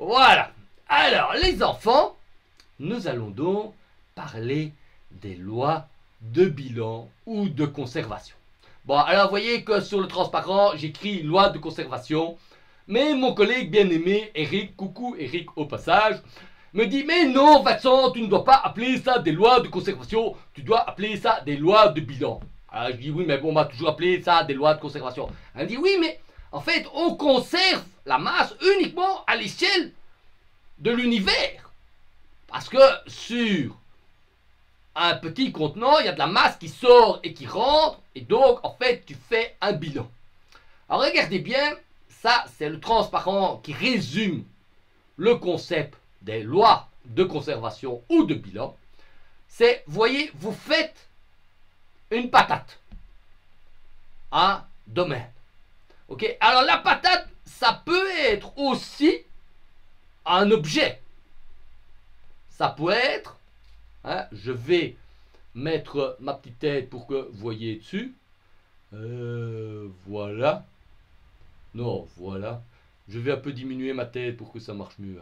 Voilà. Alors, les enfants, nous allons donc parler des lois de bilan ou de conservation. Bon, alors vous voyez que sur le transparent, j'écris loi de conservation, mais mon collègue bien-aimé, Eric, coucou Eric au passage, me dit, mais non Vincent, tu ne dois pas appeler ça des lois de conservation, tu dois appeler ça des lois de bilan. Alors je dis, oui, mais bon, on m'a toujours appelé ça des lois de conservation. Elle me dit, oui, mais en fait, on conserve la masse uniquement à l'échelle de l'univers. Parce que sur un petit contenant, il y a de la masse qui sort et qui rentre, et donc, en fait, tu fais un bilan. Alors, regardez bien, ça, c'est le transparent qui résume le concept des lois de conservation ou de bilan. C'est, voyez, vous faites une patate. Un domaine. Ok? Alors, la patate, ça peut être aussi un objet. Ça peut être, hein, je vais mettre ma petite tête pour que vous voyez dessus. Voilà. Non, voilà. Je vais un peu diminuer ma tête pour que ça marche mieux.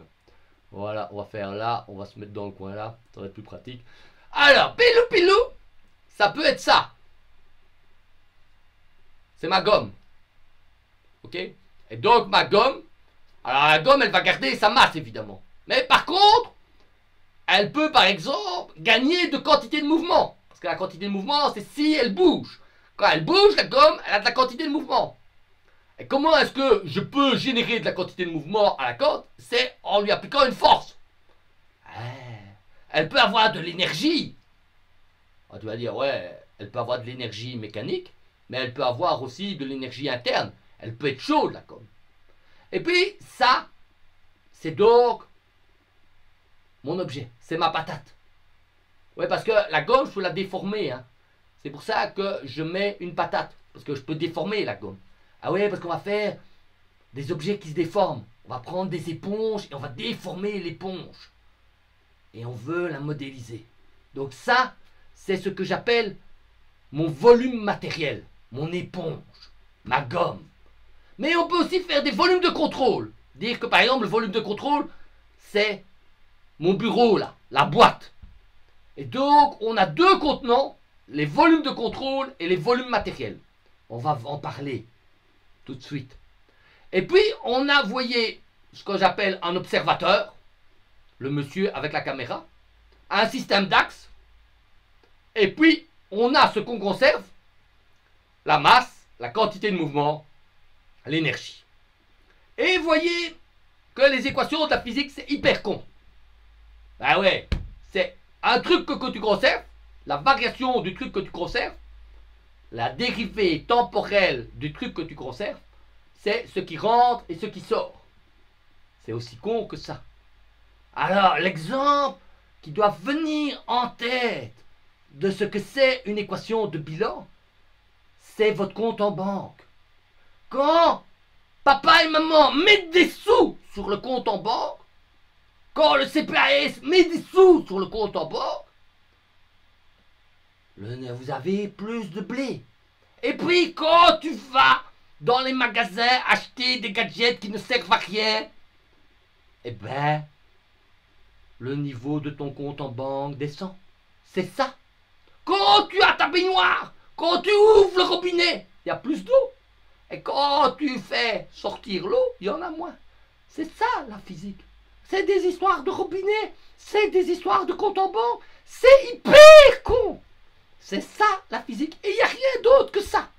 Voilà, on va faire là. On va se mettre dans le coin là. Ça va être plus pratique. Alors, pilou pilou, ça peut être ça. C'est ma gomme. Ok? Et donc, ma gomme, alors la gomme, elle va garder sa masse, évidemment. Mais par contre, elle peut, par exemple, gagner de quantité de mouvement. Parce que la quantité de mouvement, c'est si elle bouge. Quand elle bouge, la gomme, elle a de la quantité de mouvement. Et comment est-ce que je peux générer de la quantité de mouvement à la gomme? C'est en lui appliquant une force. Elle peut avoir de l'énergie. Tu vas dire, ouais, elle peut avoir de l'énergie mécanique, mais elle peut avoir aussi de l'énergie interne. Elle peut être chaude, la gomme. Et puis, ça, c'est donc mon objet. C'est ma patate. Ouais, parce que la gomme, je peux la déformer. Hein. C'est pour ça que je mets une patate. Parce que je peux déformer la gomme. Ah ouais, parce qu'on va faire des objets qui se déforment. On va prendre des éponges et on va déformer l'éponge. Et on veut la modéliser. Donc ça, c'est ce que j'appelle mon volume matériel. Mon éponge. Ma gomme. Mais on peut aussi faire des volumes de contrôle. Dire que par exemple, le volume de contrôle, c'est mon bureau là, la boîte. Et donc, on a deux contenants, les volumes de contrôle et les volumes matériels. On va en parler tout de suite. Et puis, on a, vous voyez, ce que j'appelle un observateur, le monsieur avec la caméra, un système d'axes, et puis, on a ce qu'on conserve, la masse, la quantité de mouvement, l'énergie. Et vous voyez que les équations de la physique, c'est hyper con. Ah ouais, c'est un truc que tu conserves, la variation du truc que tu conserves, la dérivée temporelle du truc que tu conserves, c'est ce qui rentre et ce qui sort. C'est aussi con que ça. Alors, l'exemple qui doit venir en tête de ce que c'est une équation de bilan, c'est votre compte en banque. Quand papa et maman mettent des sous sur le compte en banque, quand le CPAS met des sous sur le compte en banque, vous avez plus de blé. Et puis quand tu vas dans les magasins acheter des gadgets qui ne servent à rien, eh ben, le niveau de ton compte en banque descend. C'est ça. Quand tu as ta baignoire, quand tu ouvres le robinet, il y a plus d'eau. Et quand tu fais sortir l'eau, il y en a moins. C'est ça la physique. C'est des histoires de robinet, c'est des histoires de compte en banque, c'est hyper con. C'est ça la physique, et il n'y a rien d'autre que ça.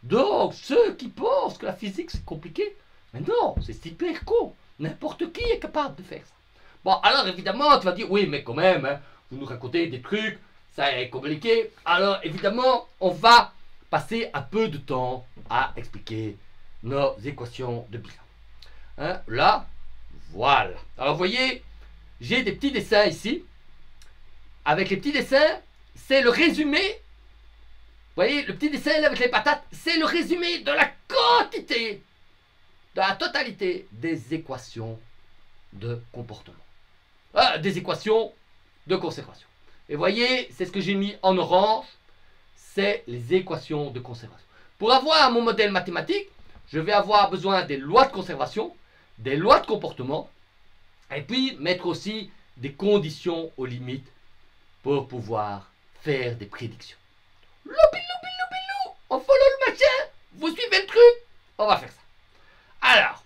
Donc ceux qui pensent que la physique c'est compliqué, mais non, c'est hyper con. N'importe qui est capable de faire ça. Bon, alors évidemment, tu vas dire, oui, mais quand même, hein, vous nous racontez des trucs, ça est compliqué. Alors évidemment, on va passer un peu de temps à expliquer nos équations de bilan. Hein, là, voilà. Alors vous voyez, j'ai des petits dessins ici. Avec les petits dessins, c'est le résumé. Vous voyez, le petit dessin là avec les patates, c'est le résumé de la quantité, de la totalité des équations de comportement. Des équations de conservation. Et vous voyez, c'est ce que j'ai mis en orange, c'est les équations de conservation. Pour avoir mon modèle mathématique, je vais avoir besoin des lois de conservation, des lois de comportement Et puis mettre aussi des conditions aux limites pour pouvoir faire des prédictions. On follow le machin, vous suivez le truc, on va faire ça. Alors,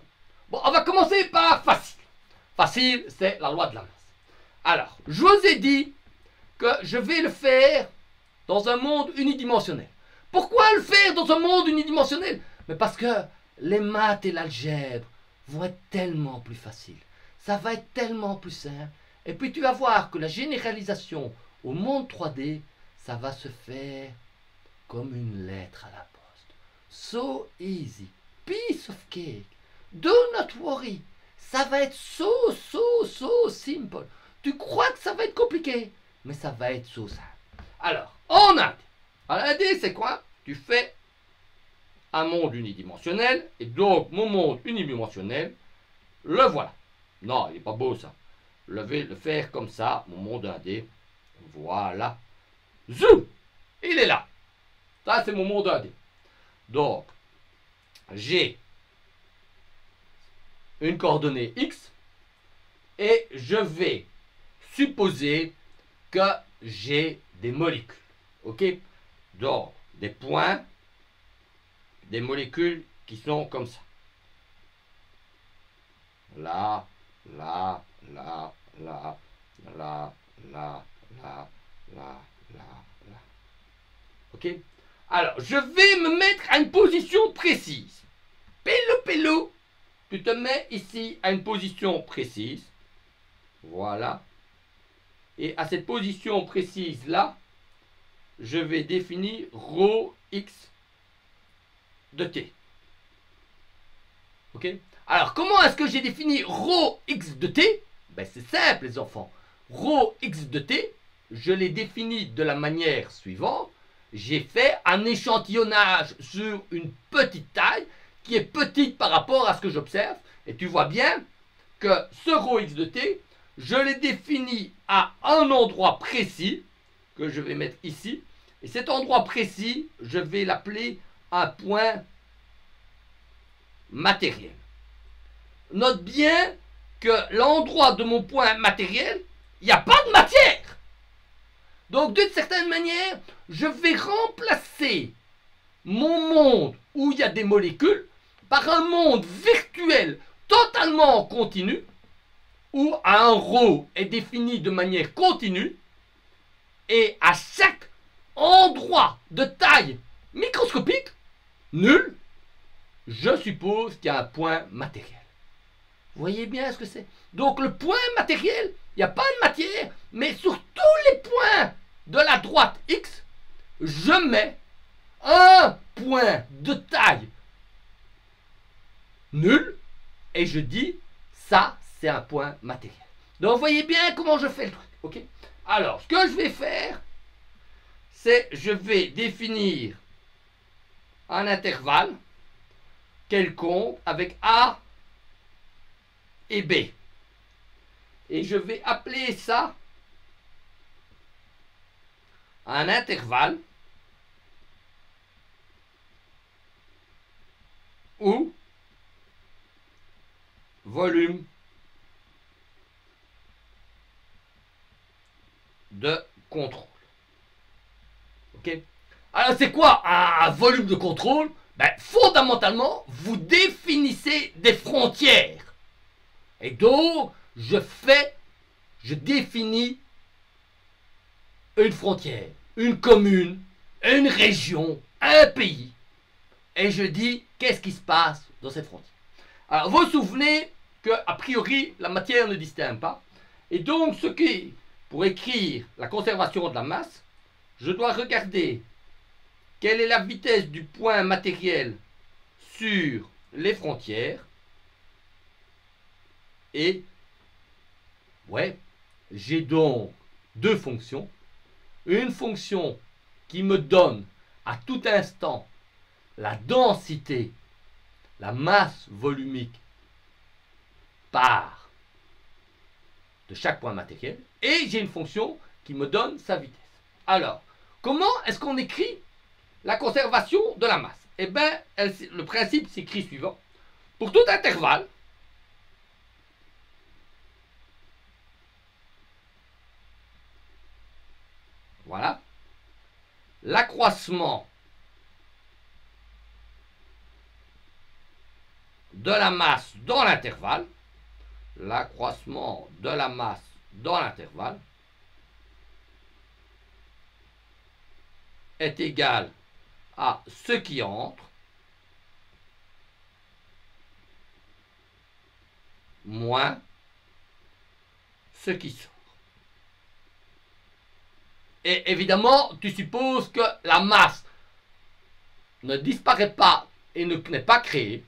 bon, on va commencer par facile. Facile, c'est la loi de la masse. Alors, je vous ai dit que je vais le faire dans un monde unidimensionnel. Pourquoi le faire dans un monde unidimensionnel? Mais parce que les maths et l'algèbre vont être tellement plus faciles. Ça va être tellement plus simple. Et puis tu vas voir que la généralisation au monde 3D, ça va se faire comme une lettre à la poste. So easy. Piece of cake. Do not worry. Ça va être so simple. Tu crois que ça va être compliqué, mais ça va être so simple. Alors, en Inde. Alors, l'idée, c'est quoi? Tu fais un monde unidimensionnel, et donc mon monde unidimensionnel, le voilà. Non, il n'est pas beau ça. Je vais le faire comme ça, mon monde 1D. Voilà. Zoom! Il est là. Ça, c'est mon monde 1D. Donc, j'ai une coordonnée X et je vais supposer que j'ai des molécules. Ok? Donc, des points, des molécules qui sont comme ça. Là, là, là, là, là, là, là, là, là. Ok? Alors, je vais me mettre à une position précise. Pelou, tu te mets ici à une position précise. Voilà. Et à cette position précise là, je vais définir ρ x de t. Ok? Alors, comment est-ce que j'ai défini ρ x de t? Ben, c'est simple, les enfants. Ρ x de t, je l'ai défini de la manière suivante. J'ai fait un échantillonnage sur une petite taille qui est petite par rapport à ce que j'observe. Et tu vois bien que ce ρ x de t, je l'ai défini à un endroit précis, que je vais mettre ici. Et cet endroit précis, je vais l'appeler un point matériel. Note bien que l'endroit de mon point matériel, il n'y a pas de matière. Donc, d'une certaine manière, je vais remplacer mon monde où il y a des molécules par un monde virtuel totalement continu, où un ρ est défini de manière continue, et à chaque endroit de taille microscopique, nul, je suppose qu'il y a un point matériel. Vous voyez bien ce que c'est? Donc le point matériel, il n'y a pas de matière, mais sur tous les points de la droite X, je mets un point de taille nul, et je dis, ça, c'est un point matériel. Donc vous voyez bien comment je fais le truc, ok? Alors, ce que je vais faire, c'est je vais définir un intervalle quelconque avec A et B. Et je vais appeler ça un intervalle où volume de contrôle. Ok? Alors c'est quoi un volume de contrôle? Ben, fondamentalement, vous définissez des frontières. Et donc, je définis une frontière, une commune, une région, un pays. Et je dis, qu'est-ce qui se passe dans cette frontière? Alors, vous vous souvenez qu'a priori, la matière ne distingue pas. Et donc, pour écrire la conservation de la masse, je dois regarder quelle est la vitesse du point matériel sur les frontières. Et, ouais, j'ai donc deux fonctions. Une fonction qui me donne à tout instant la densité, la masse volumique par de chaque point matériel. Et j'ai une fonction qui me donne sa vitesse. Alors, comment est-ce qu'on écrit la conservation de la masse? Eh bien, le principe s'écrit suivant. Pour tout intervalle, l'accroissement de la masse dans l'intervalle, l'accroissement de la masse dans l'intervalle est égal à ce qui entre moins ce qui sort. Et évidemment, tu supposes que la masse ne disparaît pas et n'est pas créée.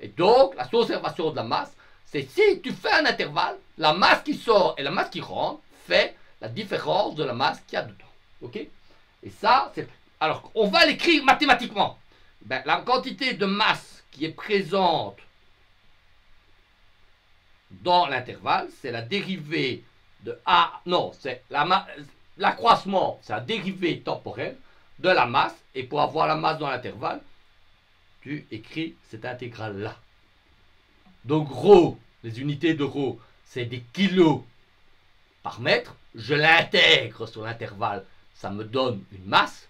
Et donc, la conservation de la masse, c'est si tu fais un intervalle, la masse qui sort et la masse qui rentre fait la différence de la masse qu'il y a dedans. Ok? Et ça, c'est... Alors, on va l'écrire mathématiquement. Ben, la quantité de masse qui est présente dans l'intervalle, c'est la dérivée de A... Non, c'est l'accroissement, c'est la dérivée temporelle de la masse. Et pour avoir la masse dans l'intervalle, tu écris cette intégrale-là. Donc, rho, les unités de rho, c'est des kilos par mètre. Je l'intègre sur l'intervalle, ça me donne une masse.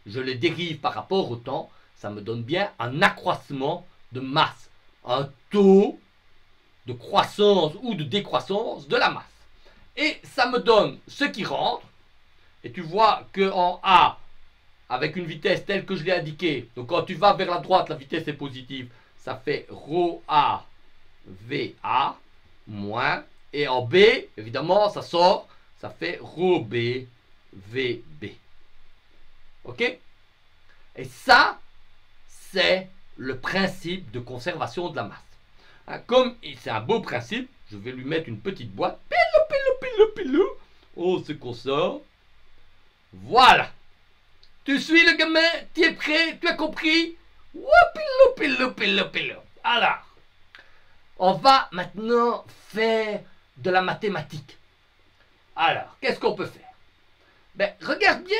Je les dérive par rapport au temps, ça me donne bien un accroissement de masse, un taux de croissance ou de décroissance de la masse. Et ça me donne ce qui rentre, et tu vois qu'en A, avec une vitesse telle que je l'ai indiquée, donc quand tu vas vers la droite, la vitesse est positive, ça fait rho A VA moins, et en B, évidemment, ça sort, ça fait rho B VB. Ok? Et ça, c'est le principe de conservation de la masse. Hein, comme c'est un beau principe, je vais lui mettre une petite boîte. Pilou. On se conserve. Voilà. Tu suis le gamin? Tu es prêt? Tu as compris? Pilou. Alors, on va maintenant faire de la mathématique. Alors, qu'est-ce qu'on peut faire? Ben, regarde bien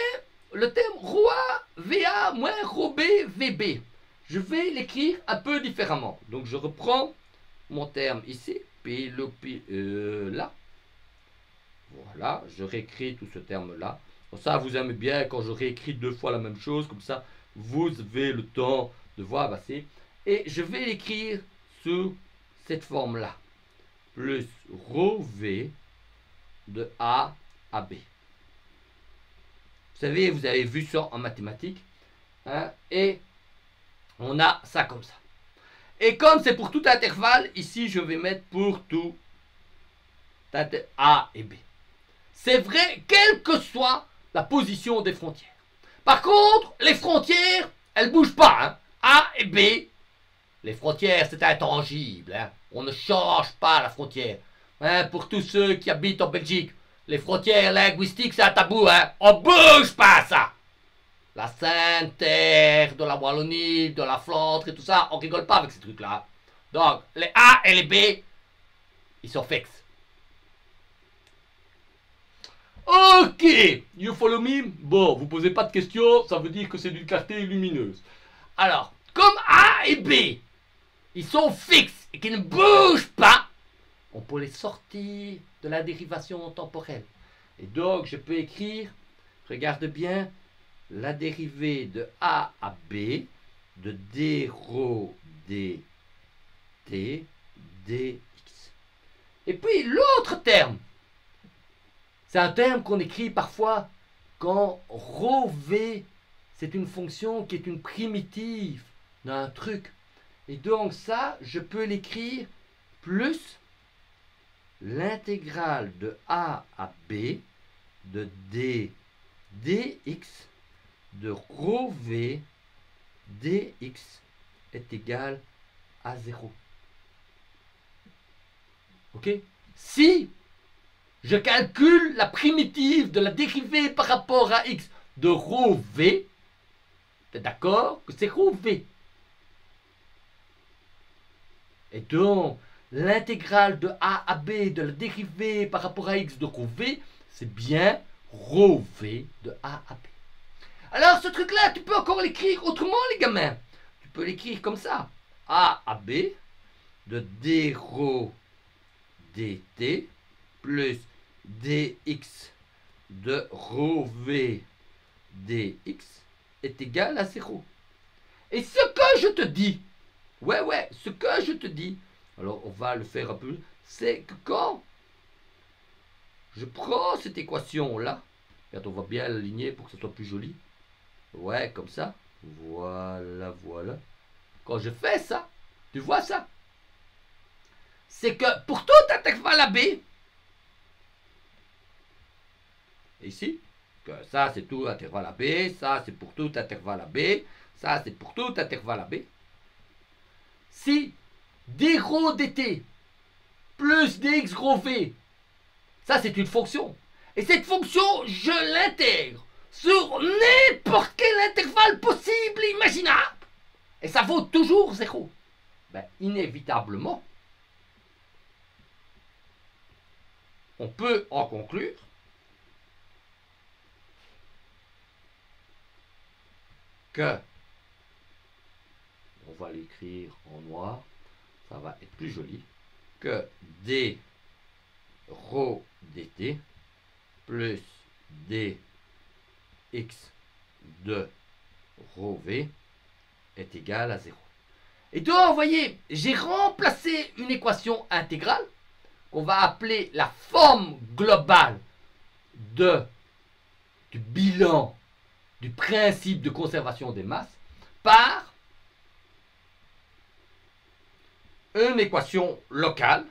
le terme ρA VA moins ρB VB. Je vais l'écrire un peu différemment. Donc, je reprends mon terme ici. Là. Voilà, je réécris tout ce terme-là. Bon, ça, vous aimez bien quand je réécris deux fois la même chose. Comme ça, vous avez le temps de voir passer. Et je vais l'écrire sous cette forme-là. Plus ρV de A à B. Vous savez, vous avez vu ça en mathématiques. Hein, et on a ça comme ça. Et comme c'est pour tout intervalle, ici, je vais mettre pour tout A et B. C'est vrai, quelle que soit la position des frontières. Par contre, les frontières, elles ne bougent pas. Hein. A et B, les frontières, c'est intangible. Hein. On ne change pas la frontière. Hein, pour tous ceux qui habitent en Belgique, les frontières linguistiques, c'est un tabou. Hein. On ne bouge pas ça. La Sainte Terre, de la Wallonie, de la Flandre et tout ça, on rigole pas avec ces trucs-là. Donc, les A et les B, ils sont fixes. Ok, you follow me? Bon, vous posez pas de questions, ça veut dire que c'est d'une clarté lumineuse. Alors, comme A et B, ils sont fixes et qu'ils ne bougent pas, on peut les sortir de la dérivation temporelle. Et donc, je peux écrire, regarde bien, la dérivée de A à B de d rho dt dx. Et puis l'autre terme, c'est un terme qu'on écrit parfois quand rho v, c'est une fonction qui est une primitive d'un truc. Et donc ça, je peux l'écrire plus l'intégrale de A à B de d dx de rho v dx est égal à 0. Ok? Si je calcule la primitive de la dérivée par rapport à x de rho v, t'es d'accord que c'est rho v. Et donc, l'intégrale de a à b de la dérivée par rapport à x de rho v, c'est bien rho v de a à b. Alors, ce truc-là, tu peux encore l'écrire autrement, les gamins. Tu peux l'écrire comme ça. A à B de d rho dt plus dx de rho v dx est égal à 0. Et ce que je te dis, ce que je te dis, alors on va le faire un peu, c'est que quand je prends cette équation-là, on va bien l'aligner pour que ce soit plus joli, ouais, comme ça, voilà, voilà. Quand je fais ça, tu vois ça, c'est que pour tout intervalle AB, ici, que ça c'est tout intervalle AB, ça c'est pour tout intervalle AB, ça c'est pour tout intervalle AB, si d rho dt plus dx gros v, ça c'est une fonction, et cette fonction, je l'intègre sur n'importe quel intervalle possible, imaginable, et ça vaut toujours 0. Ben, inévitablement, on peut en conclure que, on va l'écrire en noir, ça va être plus joli, que d rho dt plus dx de rho v est égal à 0. Et donc, vous voyez, j'ai remplacé une équation intégrale qu'on va appeler la forme globale du bilan du principe de conservation des masses par une équation locale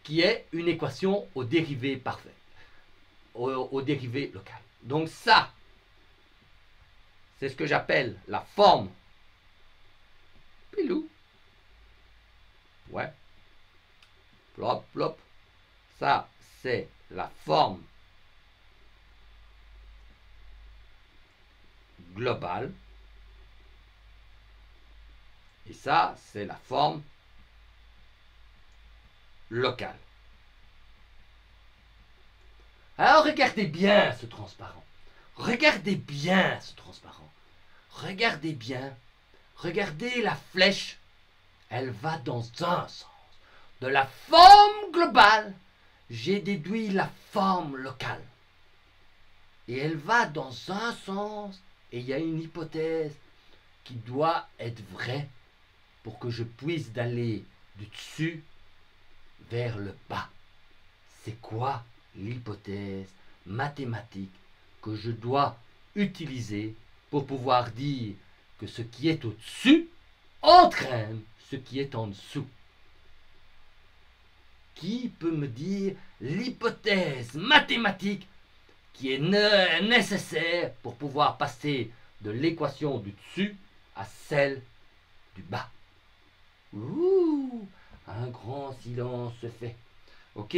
qui est une équation au dérivé parfait, au dérivé local. Donc ça, c'est ce que j'appelle la forme pilou. Ouais. Plop, plop. Ça, c'est la forme globale. Et ça, c'est la forme locale. Alors, regardez bien ce transparent. Regardez bien ce transparent. Regardez bien. Regardez la flèche. Elle va dans un sens. De la forme globale, j'ai déduit la forme locale. Et elle va dans un sens. Et il y a une hypothèse qui doit être vraie pour que je puisse aller du dessus vers le bas. C'est quoi l'hypothèse mathématique que je dois utiliser pour pouvoir dire que ce qui est au-dessus entraîne ce qui est en dessous? Qui peut me dire l'hypothèse mathématique qui est nécessaire pour pouvoir passer de l'équation du dessus à celle du bas? Ouh, un grand silence se fait. Ok,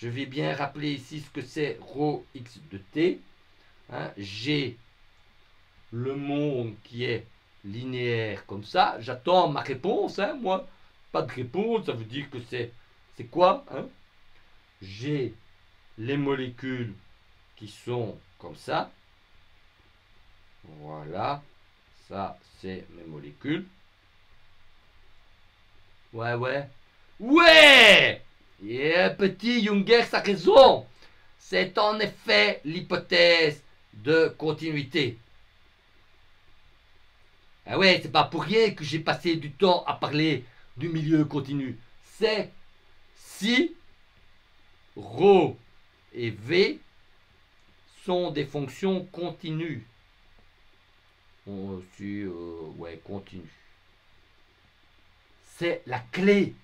je vais bien rappeler ici ce que c'est rho x de t. Hein, j'ai le monde qui est linéaire comme ça. J'attends ma réponse. Hein, moi, pas de réponse, ça veut dire que c'est quoi, hein? J'ai les molécules qui sont comme ça. Voilà. Ça, c'est mes molécules. Ouais, ouais. Ouais! Yeah, petit Junger, ça a raison. C'est en effet l'hypothèse de continuité. Ah ouais, c'est pas pour rien que j'ai passé du temps à parler du milieu continu. C'est si ρ et v sont des fonctions continues. Ouais, continues. C'est la clé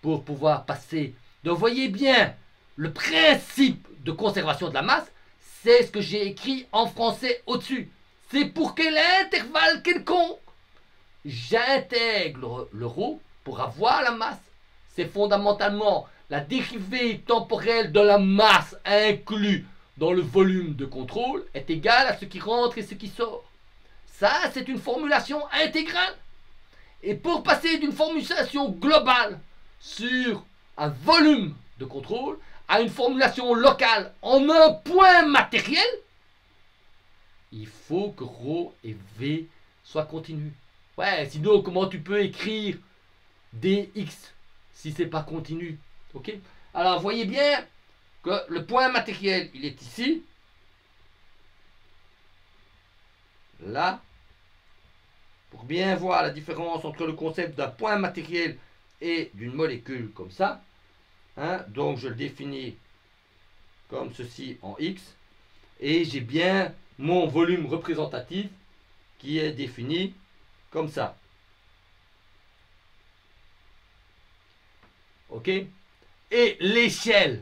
pour pouvoir passer. Donc voyez bien, le principe de conservation de la masse, c'est ce que j'ai écrit en français au-dessus. C'est pour quel intervalle quelconque j'intègre le ρ pour avoir la masse. C'est fondamentalement la dérivée temporelle de la masse inclue dans le volume de contrôle est égale à ce qui rentre et ce qui sort. Ça, c'est une formulation intégrale. Et pour passer d'une formulation globale sur un volume de contrôle à une formulation locale en un point matériel, il faut que ρ et v soient continus. Ouais, sinon comment tu peux écrire dx si c'est pas continu? Ok? Alors voyez bien que le point matériel il est ici. là, pour bien voir la différence entre le concept d'un point matériel et d'une molécule comme ça. Hein, donc je le définis comme ceci en X, et j'ai bien mon volume représentatif qui est défini comme ça. Ok? Et l'échelle,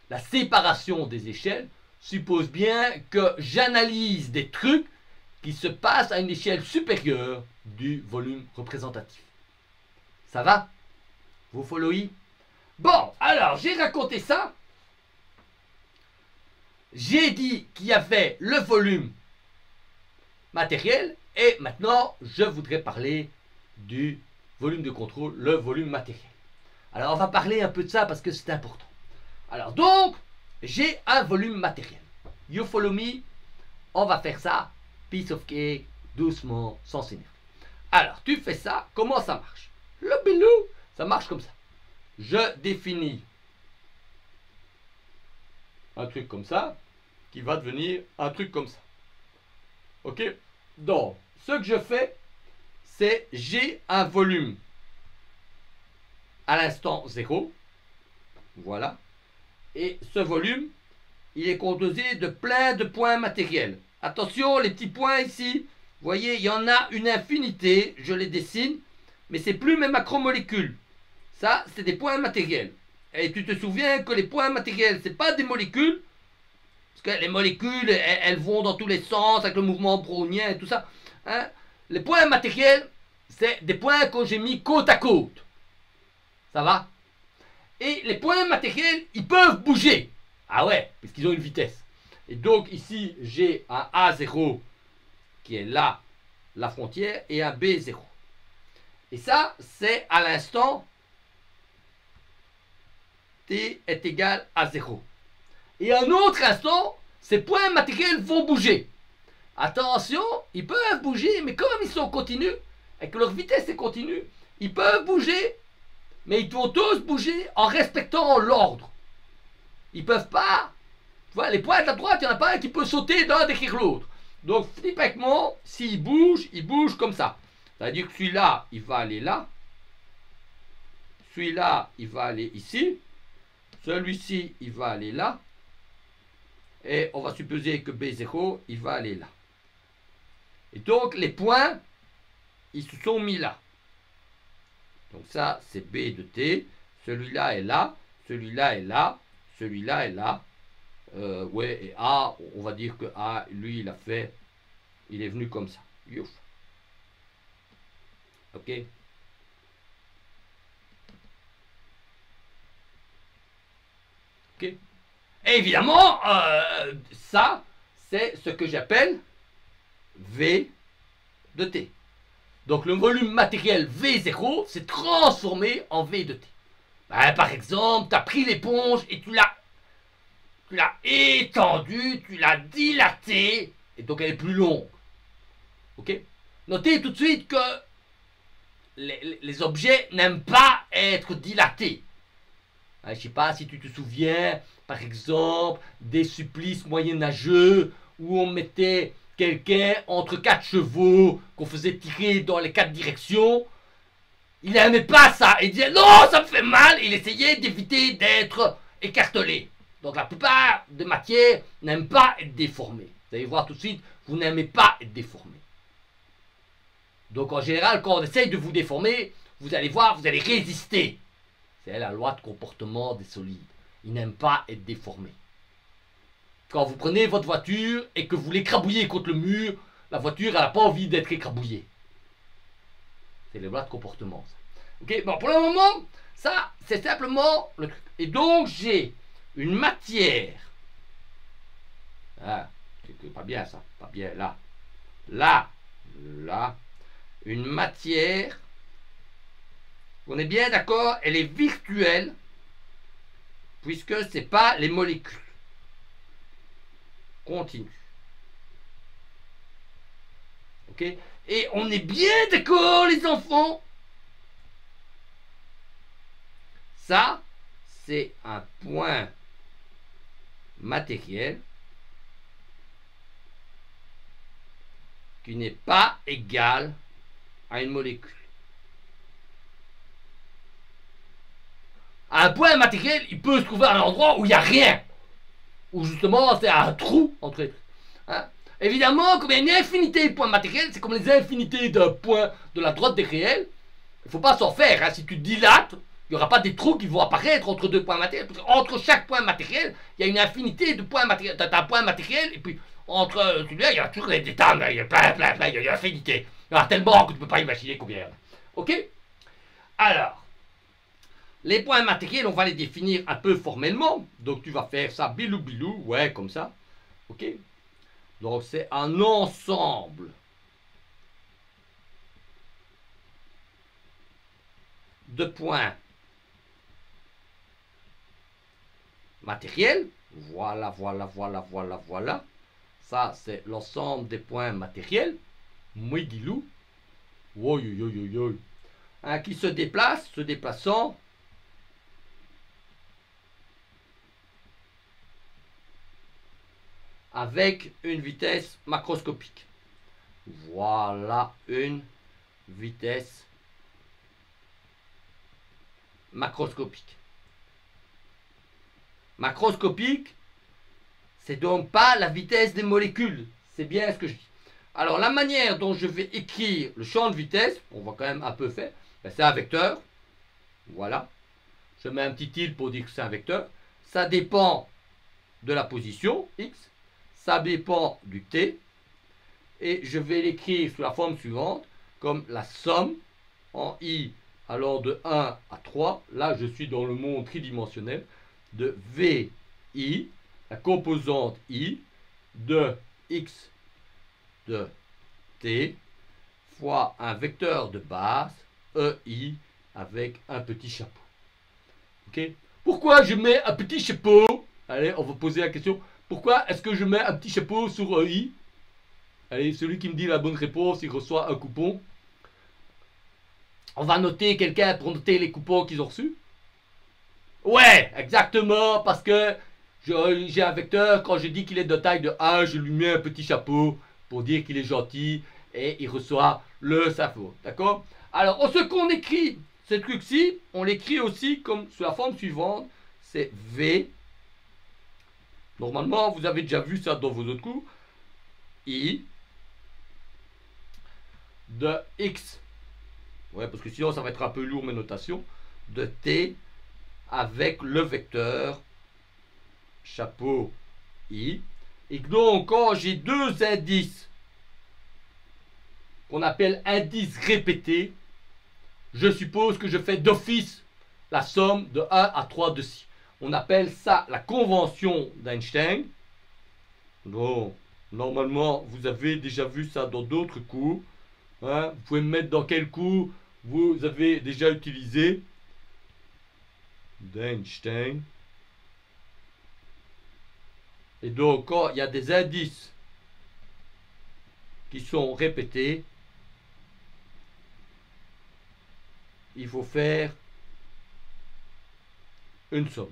la séparation des échelles, suppose bien que j'analyse des trucs qui se passent à une échelle supérieure du volume représentatif. Ça va? Vous followez? Bon, alors j'ai raconté ça. J'ai dit qu'il y avait le volume matériel, et maintenant je voudrais parler du volume de contrôle, le volume matériel. Alors on va parler un peu de ça parce que c'est important. Alors donc, j'ai un volume matériel. You follow me? On va faire ça, piece of cake, doucement, sans s'énerver. Alors, tu fais ça, comment ça marche? Le bilou, ça marche comme ça. Je définis un truc comme ça, qui va devenir un truc comme ça. Ok? Donc, ce que je fais, c'est j'ai un volume à l'instant 0. Voilà. Et ce volume, il est composé de plein de points matériels. Attention, les petits points ici, vous voyez, il y en a une infinité, je les dessine, mais c'est plus mes macromolécules. Ça, c'est des points matériels. Et tu te souviens que les points matériels, c'est pas des molécules, parce que les molécules, elles vont dans tous les sens, avec le mouvement brownien et tout ça. Hein? Les points matériels, c'est des points que j'ai mis côte à côte. Ça va? Et les points matériels, ils peuvent bouger. Ah ouais, parce qu'ils ont une vitesse. Et donc ici, j'ai un A0 qui est là, la frontière, et un B0. Et ça, c'est à l'instant t est égal à 0. Et à un autre instant, ces points matériels vont bouger. Attention, ils peuvent bouger, mais comme ils sont continus, et que leur vitesse est continue, ils peuvent bouger, mais ils vont tous bouger en respectant l'ordre. Ils peuvent pas. Tu vois, les points de la droite, il n'y en a pas un qui peut sauter d'un derrière l'autre. Donc, typiquement, s'il bouge, il bouge comme ça. C'est-à-dire que celui-là, il va aller là. Celui-là, il va aller ici. Celui-ci, il va aller là. Et on va supposer que B0, il va aller là. Et donc, les points, ils se sont mis là. Donc ça, c'est B de T. Celui-là est là. Celui-là est là. Celui-là est là. Ouais, et A, on va dire que A, lui, il a fait, il est venu comme ça. Youf. Ok. Ok. Et évidemment, ça, c'est ce que j'appelle V de T. Donc le volume matériel V0 s'est transformé en V de T. Ben, par exemple, tu as pris l'éponge et tu l'as étendue, tu l'as dilatée, et donc elle est plus longue. Ok? Notez tout de suite que les objets n'aiment pas être dilatés. Je ne sais pas si tu te souviens, par exemple, des supplices moyenâgeux où on mettait quelqu'un entre 4 chevaux, qu'on faisait tirer dans les 4 directions. Il n'aimait pas ça. Il disait non, ça me fait mal. Il essayait d'éviter d'être écartelé. Donc la plupart des matières n'aiment pas être déformées. Vous allez voir tout de suite, vous n'aimez pas être déformé. Donc en général, quand on essaye de vous déformer, vous allez voir, vous allez résister. C'est la loi de comportement des solides. Ils n'aiment pas être déformés. Quand vous prenez votre voiture et que vous l'écrabouillez contre le mur, la voiture, elle n'a pas envie d'être écrabouillée. C'est les lois de comportement. Ça. Ok, bon, pour le moment, ça, c'est simplement le truc. Et donc, j'ai une matière. Ah, c'est pas bien ça. Pas bien, là. Là. Là. Une matière. On est bien d'accord, elle est virtuelle. Puisque ce n'est pas les molécules. Continue. Ok? Et on est bien d'accord, les enfants? Ça, c'est un point matériel qui n'est pas égal à une molécule. Un point matériel, il peut se trouver à un endroit où il n'y a rien. Où justement, c'est un trou entre les trucs. Hein? Évidemment, comme il y a une infinité de points matériels, c'est comme les infinités de points de la droite des réels. Il ne faut pas s'en faire. Hein? Si tu dilates, il n'y aura pas des trous qui vont apparaître entre deux points matériels. Parce qu'entre chaque point matériel, il y a une infinité de points matériels. Tu as un point matériel, et puis entre celui-là, il y a toujours des tables. Il y a plein, il y a une infinité. Il y en a tellement que tu ne peux pas imaginer combien il y en a. Ok? Alors, les points matériels, on va les définir un peu formellement. Donc tu vas faire ça bilou bilou, ouais, comme ça. Ok? Donc c'est un ensemble de points matériels. Voilà, voilà, voilà, voilà, voilà. Ça, c'est l'ensemble des points matériels. Mouigilou. Hein, qui se déplaçant avec une vitesse macroscopique. Voilà une vitesse macroscopique. Macroscopique, c'est donc pas la vitesse des molécules. C'est bien ce que je dis. Alors, la manière dont je vais écrire le champ de vitesse, on va quand même un peu faire, ben, c'est un vecteur. Voilà. Je mets un petit tilde pour dire que c'est un vecteur. Ça dépend de la position, x. Ça dépend du t, et je vais l'écrire sous la forme suivante, comme la somme en i allant de 1 à 3, là je suis dans le monde tridimensionnel, de vi, la composante i, de x de t, fois un vecteur de base, ei, avec un petit chapeau. Ok? Pourquoi je mets un petit chapeau? Allez, on va poser la question. Pourquoi est-ce que je mets un petit chapeau sur i? Allez, celui qui me dit la bonne réponse, il reçoit un coupon. On va noter quelqu'un pour noter les coupons qu'ils ont reçus. Ouais, exactement, parce que j'ai un vecteur, quand je dis qu'il est de taille de 1, je lui mets un petit chapeau pour dire qu'il est gentil et il reçoit le chapeau. D'accord? Alors, ce qu'on écrit, ce truc-ci, on l'écrit aussi comme sous la forme suivante, c'est V. Normalement, vous avez déjà vu ça dans vos autres cours. I de X. Ouais, parce que sinon, ça va être un peu lourd mes notations. De T avec le vecteur chapeau I. Et donc, quand j'ai deux indices qu'on appelle indices répétés, je suppose que je fais d'office la somme de 1 à 3 de ci. On appelle ça la convention d'Einstein. Donc, normalement, vous avez déjà vu ça dans d'autres cours. Hein, vous pouvez me mettre dans quel cours vous avez déjà utilisé d'Einstein. Et donc, quand il y a des indices qui sont répétés, il faut faire une somme.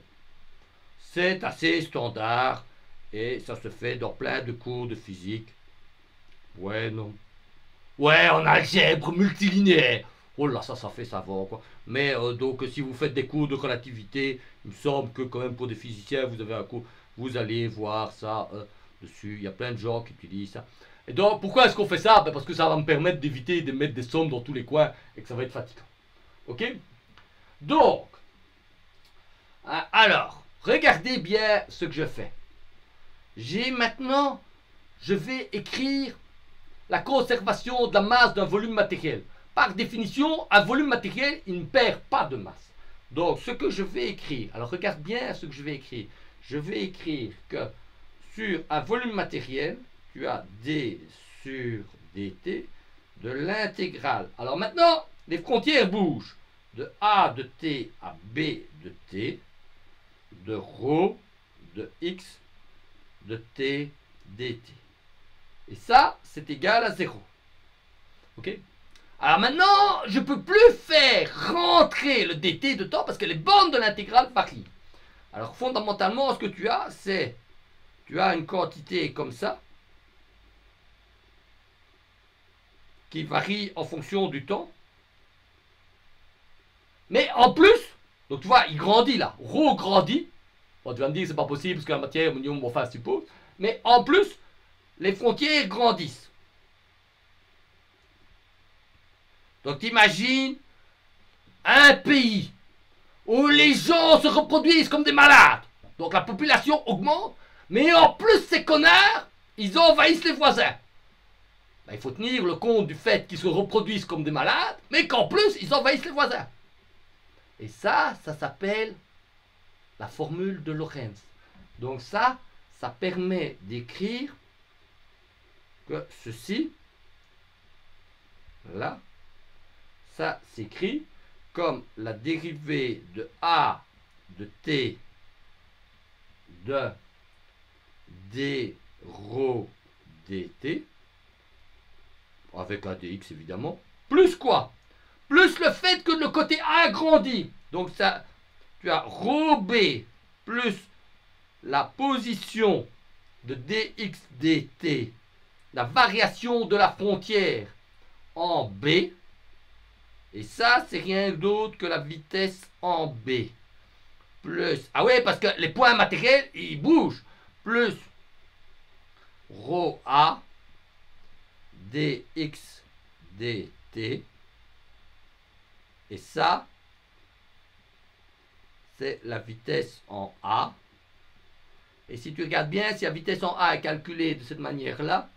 C'est assez standard et ça se fait dans plein de cours de physique. Ouais, non. Ouais, en algèbre multilinéaire. Oh là, ça fait savant, quoi. Mais donc, si vous faites des cours de relativité, il me semble que quand même pour des physiciens, vous avez un cours, vous allez voir ça dessus. Il y a plein de gens qui utilisent ça. Et donc, pourquoi est-ce qu'on fait ça? Ben, parce que ça va me permettre d'éviter de mettre des sommes dans tous les coins et que ça va être fatigant. Ok? Donc, alors, regardez bien ce que je fais. J'ai maintenant, je vais écrire la conservation de la masse d'un volume matériel. Par définition, un volume matériel, il ne perd pas de masse. Donc, ce que je vais écrire, alors regarde bien ce que je vais écrire. Je vais écrire que sur un volume matériel, tu as d sur dt de l'intégrale. Alors maintenant, les frontières bougent. De a de t à b de t, de ρ de x de t dt. Et ça, c'est égal à 0. Ok? Alors maintenant, je ne peux plus faire rentrer le dt de temps parce que les bornes de l'intégrale varient. Alors fondamentalement, ce que tu as, c'est, tu as une quantité comme ça. qui varie en fonction du temps. Mais en plus, donc tu vois, il grandit là, rho grandit. Bon, tu vas me dire que c'est pas possible parce que la matière, minimum, enfin, je suppose. Mais en plus, les frontières grandissent. Donc t'imagines un pays où les gens se reproduisent comme des malades. Donc la population augmente, mais en plus ces connards, ils envahissent les voisins. Ben, il faut tenir le compte du fait qu'ils se reproduisent comme des malades, mais qu'en plus ils envahissent les voisins. Et ça s'appelle la formule de Lorentz. Donc ça permet d'écrire que ceci, là, ça s'écrit comme la dérivée de a de t de d rho dt, avec un dx évidemment, plus quoi? Plus le fait que le côté a grandit. Donc ça, tu as rho b plus la position de dx dt, la variation de la frontière en b. Et ça, c'est rien d'autre que la vitesse en b. Plus, ah ouais, parce que les points matériels, ils bougent. Plus rho a dx dt. Et ça, c'est la vitesse en a. Et si tu regardes bien, si la vitesse en a est calculée de cette manière-là,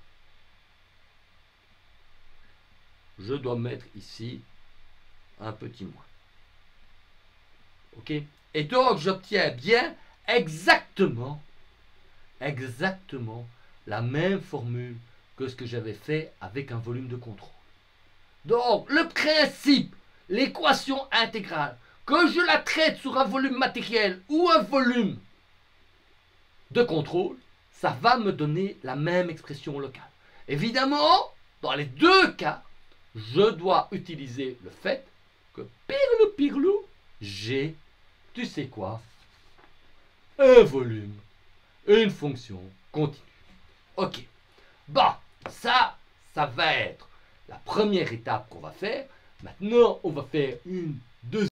je dois mettre ici un petit moins. Ok? Et donc, j'obtiens bien exactement la même formule que ce que j'avais fait avec un volume de contrôle. Donc, le principe, l'équation intégrale, que je la traite sur un volume matériel ou un volume de contrôle, ça va me donner la même expression locale. Évidemment, dans les deux cas, je dois utiliser le fait que pirlou, j'ai, tu sais quoi, un volume, une fonction continue. Ok. Bon, ça va être la première étape qu'on va faire. Maintenant, on va faire une deuxième.